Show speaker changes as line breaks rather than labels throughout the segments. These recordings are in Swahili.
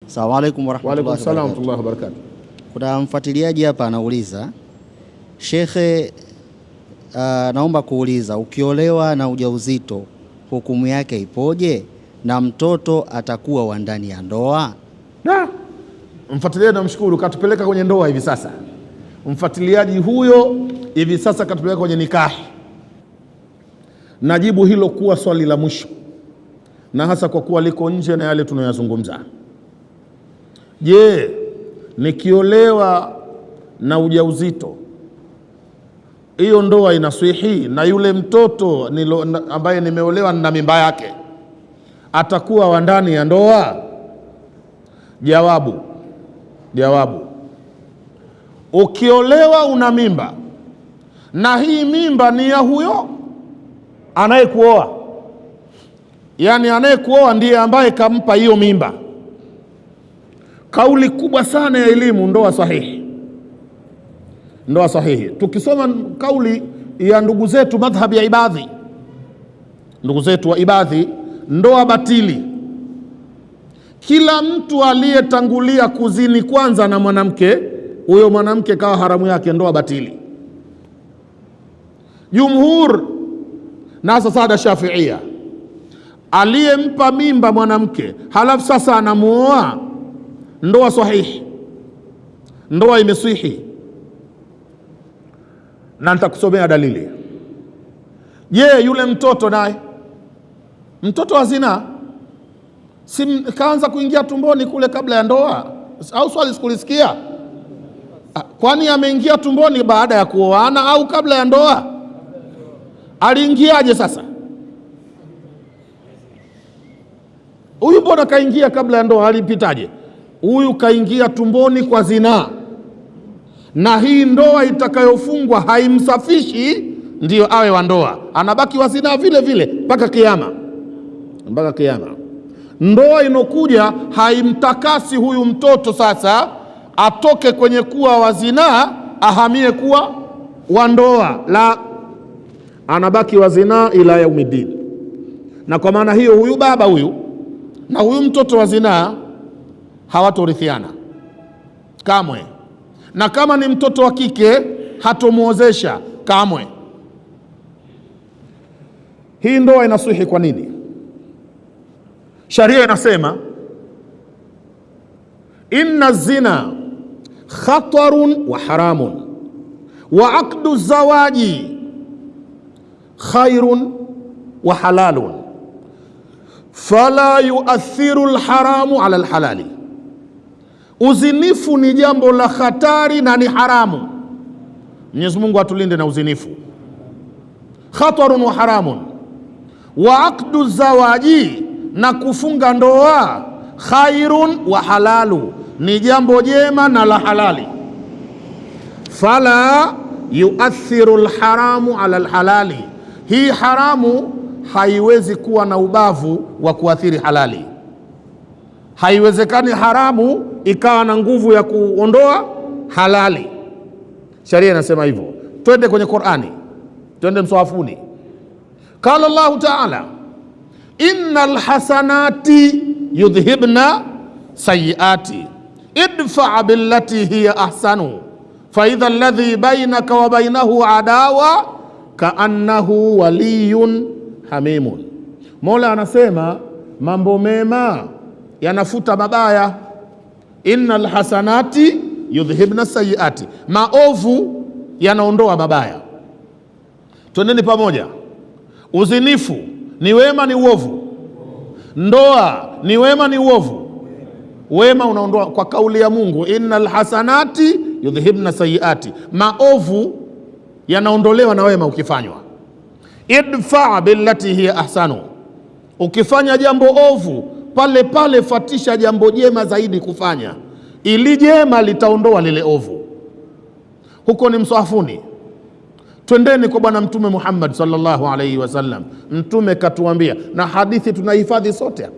Assalamu alaykum
warahmatullahi wabarakatuh.
Kuna mfuatiliaji hapa anauliza, Shekhe, naomba kuuliza, ukiolewa na ujauzito hukumu yake ipoje na mtoto atakuwa wa ndani ya ndoa?
Mfuatiliaji namshukuru, katupeleka kwenye ndoa hivi sasa. Mfuatiliaji huyo hivi sasa katupeleka kwenye nikahi. Najibu hilo kuwa swali la mwisho, na hasa kwa kuwa liko nje na yale tunayozungumza. Je, nikiolewa na ujauzito, hiyo ndoa inaswihi na yule mtoto ambaye nimeolewa na mimba yake atakuwa wa ndani ya ndoa? Jawabu, ukiolewa una mimba na hii mimba ni ya huyo anayekuoa, yani anayekuoa ndiye ambaye kampa hiyo mimba, kauli kubwa sana ya elimu, ndoa sahihi. Tukisoma kauli ya ndugu zetu madhhab ya Ibadhi, ndugu zetu wa Ibadhi, ndoa batili. Kila mtu aliyetangulia kuzini kwanza na mwanamke, huyo mwanamke kawa haramu yake, ndoa batili. Jumhur na sada Shafiia, aliyempa mimba mwanamke halafu sasa anamuoa, ndoa sahihi, ndoa imeswihi, na nitakusomea dalili. Je, yule mtoto naye, mtoto wa zina, si kaanza kuingia tumboni kule kabla ya ndoa? Au swali sikulisikia? Kwani ameingia tumboni baada ya kuoana au kabla ya ndoa? Aliingiaje sasa? Huyu mbona kaingia kabla ya ndoa, alipitaje? Huyu kaingia tumboni kwa zinaa, na hii ndoa itakayofungwa haimsafishi ndiyo awe wa ndoa, anabaki wa zinaa vile vile mpaka kiyama. Ndoa inokuja haimtakasi huyu mtoto sasa atoke kwenye kuwa wa zinaa ahamie kuwa wa ndoa, la, anabaki wa zinaa ila yaumiddin. Na kwa maana hiyo huyu baba huyu na huyu mtoto wa zinaa hawatorithiana kamwe, na kama ni mtoto wa kike hatomuozesha kamwe. Hii ndoa inaswihi kwa nini? Sharia inasema inna zina khatarun wa haramun wa aqdu zawaji khairun wa halalun fala yuathiru alharamu ala alhalali. Uzinifu ni jambo la hatari na ni haramu. Mwenyezi Mungu atulinde na uzinifu. Khatarun wa haramun wa aqdu zawaji, na kufunga ndoa, khairun wa halalu, ni jambo jema na la halali. Fala yuathiru alharamu ala alhalali, hii haramu haiwezi kuwa na ubavu wa kuathiri halali. Haiwezekani haramu ikawa na nguvu ya kuondoa halali. Sharia inasema hivyo. Twende kwenye Qur'ani, twende mswafuni. Qala Allahu ta'ala, innal hasanati yudhhibna sayiati idfa billati hiya ahsanu fa idha alladhi bainaka wa bainahu adawa kaannahu waliyun hamimun. Mola anasema mambo mema yanafuta mabaya. Innal hasanati yudhhibna sayiati, maovu yanaondoa mabaya. Twendeni pamoja. Uzinifu ni wema, ni uovu? Ndoa ni wema, ni uovu? Wema unaondoa kwa kauli ya Mungu, innal hasanati yudhhibna sayiati, maovu yanaondolewa na wema ukifanywa. Idfa billati hiya ahsanu, ukifanya jambo ovu pale pale fatisha jambo jema zaidi kufanya, ili jema litaondoa lile ovu. Huko ni mswafuni. Twendeni kwa Bwana Mtume Muhammad sallallahu alaihi wasallam. Mtume katuambia, na hadithi tunahifadhi sote,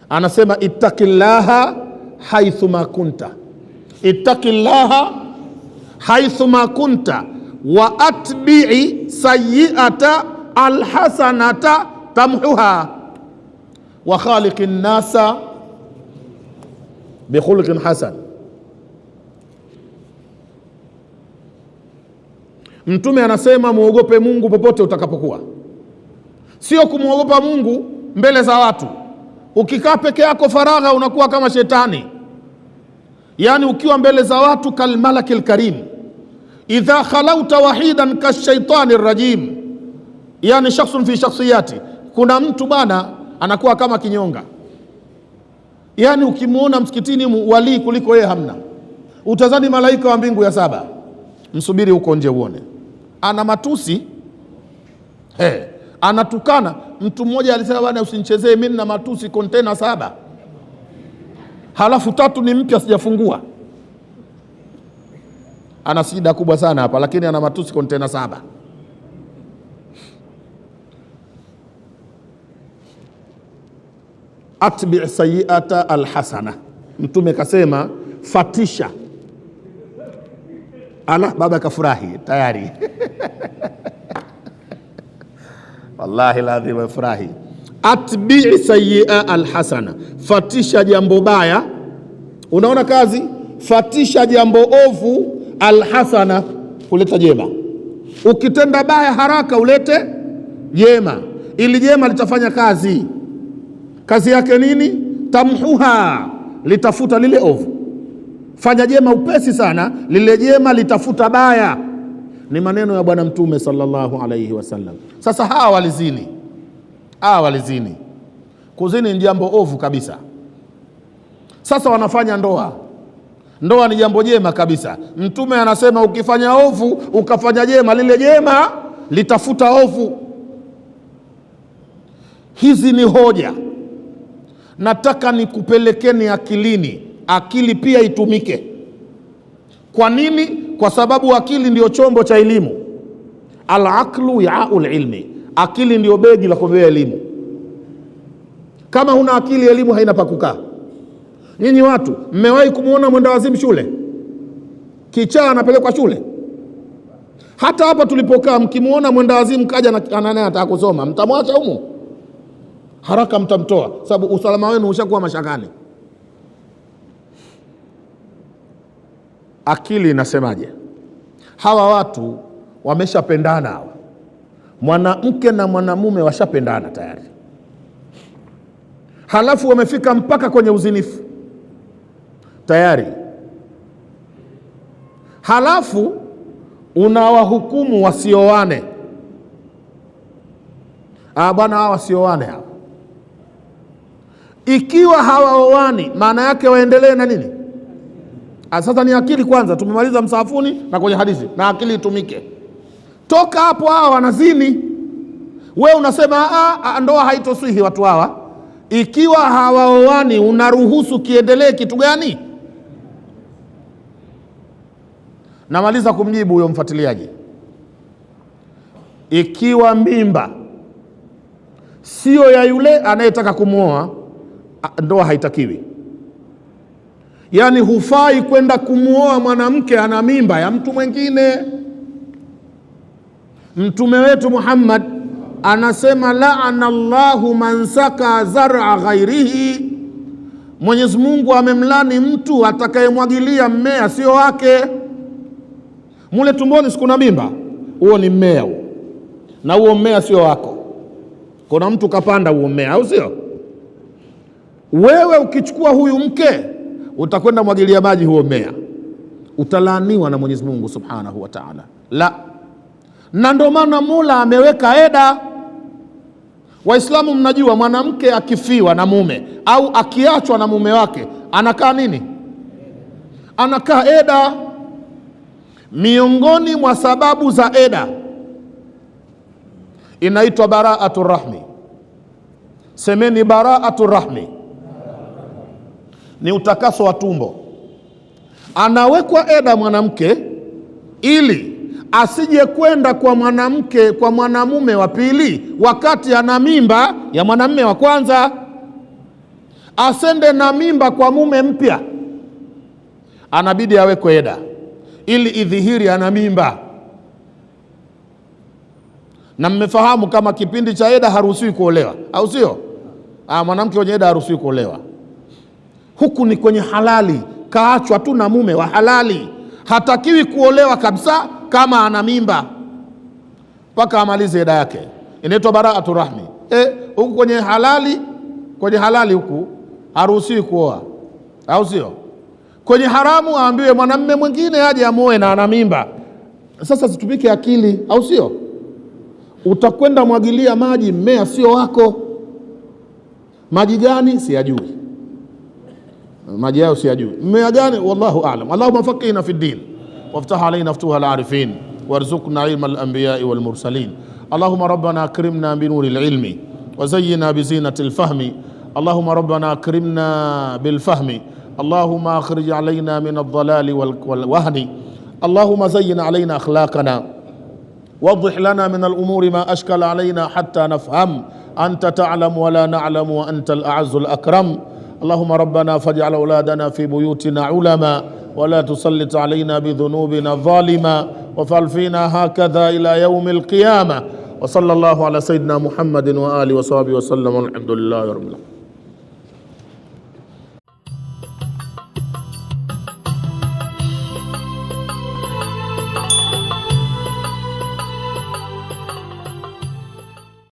anasema ittaqillaha haithuma kunta, ittaqillaha haithuma kunta wa atbi'i sayyi'ata alhasanata tamhuha. wa khaliqin nasa bi khuluqin hasan. Mtume anasema muogope Mungu popote utakapokuwa, sio kumwogopa Mungu mbele za watu. Ukikaa peke yako faragha unakuwa kama shetani. Yani ukiwa mbele za watu kalmalakil karim, idha khalauta wahidan kashaitani rajim. Yani shakhsun fi shakhsiyati, kuna mtu bana anakuwa kama kinyonga. Yani ukimuona msikitini wali kuliko yeye hamna, utazani malaika wa mbingu ya 7. Msubiri huko nje uone. Ana matusi, anatukana. Mtu mmoja alisema bwana, usinichezee mimi na matusi kontena 7, halafu 3 ni mpya sijafungua. Ana shida kubwa sana hapa, lakini ana matusi kontena 7. Atbi' sayyi'ata alhasana, Mtume kasema fatisha. Ala, baba kafurahi tayari. Wallahi lazima afurahi. Atbi' sayyi'a alhasana, fatisha jambo baya. Unaona kazi? Fatisha jambo ovu, alhasana, uleta jema. Ukitenda baya haraka ulete jema, ili jema litafanya kazi. Kazi yake nini? Tamhuha, litafuta lile ovu. Fanya jema upesi sana, lile jema litafuta baya. Ni maneno ya Bwana Mtume sallallahu alayhi wasallam. Sasa hawa walizini, kuzini ni jambo ovu kabisa. Sasa wanafanya ndoa. Ndoa ni jambo jema kabisa. Mtume anasema ukifanya ovu ukafanya jema, lile jema litafuta ovu. Hizi ni hoja, nataka nikupelekeni akilini. Akili pia itumike. Kwa nini? Kwa sababu akili ndio chombo cha elimu. Al-aqlu ya'ul ilmi, akili ndio begi la kubebea elimu. Kama huna akili, elimu haina pa kukaa. Nyinyi watu mmewahi kumuona mwenda wazimu shule? Kichaa anapelekwa shule? Hata hapa tulipokaa, mkimuona mwenda wazimu kaja na anataka kusoma, mtamwacha humo? Haraka mtamtoa, sababu usalama wenu ushakuwa mashakani. Akili inasemaje? Hawa watu wameshapendana, hawa mwanamke na mwanamume washapendana tayari, halafu wamefika mpaka kwenye uzinifu tayari, halafu unawahukumu wasioane. Bwana, hawa wasioane hawa. Ikiwa hawaoani, maana yake waendelee na nini? Sasa ni akili kwanza. Tumemaliza msafuni na kwenye hadithi, na akili itumike. Toka hapo hawa wanazini, we unasema ndoa haitoswihi watu hawa. Ikiwa hawaoani, unaruhusu kiendelee kitu gani? Namaliza kumjibu huyo mfuatiliaji. Ikiwa mimba sio ya yule anayetaka kumuoa, ndoa haitakiwi. Yani hufai kwenda kumuoa mwanamke ana mimba ya mtu mwingine. Mtume wetu Muhammad anasema laana Allahu man saka zar'a ghairihi, Mwenyezi Mungu amemlani mtu atakayemwagilia mmea sio wake. Mule tumboni sikuna mimba, huo ni mmea huo, na huo mmea sio wako. Kuna mtu kapanda huo mmea, au sio? Wewe ukichukua huyu mke utakwenda mwagilia maji huo mmea, utalaaniwa na Mwenyezi Mungu Subhanahu wa Ta'ala. La, na ndio maana Mola ameweka eda. Waislamu mnajua mwanamke akifiwa na mume au akiachwa na mume wake anakaa nini? Anakaa eda. Miongoni mwa sababu za eda inaitwa bara'atur rahmi. Semeni bara'atur rahmi. Ni utakaso wa tumbo. Anawekwa eda mwanamke ili asije kwenda kwa mwanamke, kwa mwanamume wa pili wakati ana mimba ya mwanamume wa kwanza. Asende na mimba kwa mume mpya, anabidi awekwe eda ili idhihiri ana mimba. Na mmefahamu kama kipindi cha eda haruhusiwi kuolewa, au sio? Mwanamke mwenye eda haruhusiwi kuolewa. Huku ni kwenye halali, kaachwa tu na mume wa halali, hatakiwi kuolewa kabisa kama ana mimba mpaka amalize eda yake. Inaitwa baraatu rahmi. Huku kwenye halali huku haruhusiwi kuoa, au sio? Kwenye haramu aambiwe mwanamume mwingine aje amuoe na ana mimba. Sasa situmike akili, au sio? Utakwenda mwagilia maji mmea sio wako. Maji gani? Siyajui. Maji yao siyajui. Mmea gani? Wallahu a'lam. Allahumma faqihna fi din waftah alaina futuha al-arifin warzuqna ilma al-anbiya'i wal mursalin. Allahumma rabbana akrimna bi nuril ilmi wa zayyina bi zinatil fahmi. Allahumma rabbana akrimna bil fahmi. Allahumma akhrij alaina min ad-dhalali wal wahni. Allahumma zayyin alaina akhlaqana وضح لنا من الأمور ما أشكل علينا حتى نفهم. أنت تعلم ولا نعلم وأنت الأعز الأكرم. اللهم ربنا فاجعل أولادنا في بيوتنا علما ولا تسلط علينا بذنوبنا ظالما وفعل فينا هكذا إلى يوم القيامة. وصلى الله على سيدنا محمد وآله وصحبه وسلم والحمد لله رب العالمين.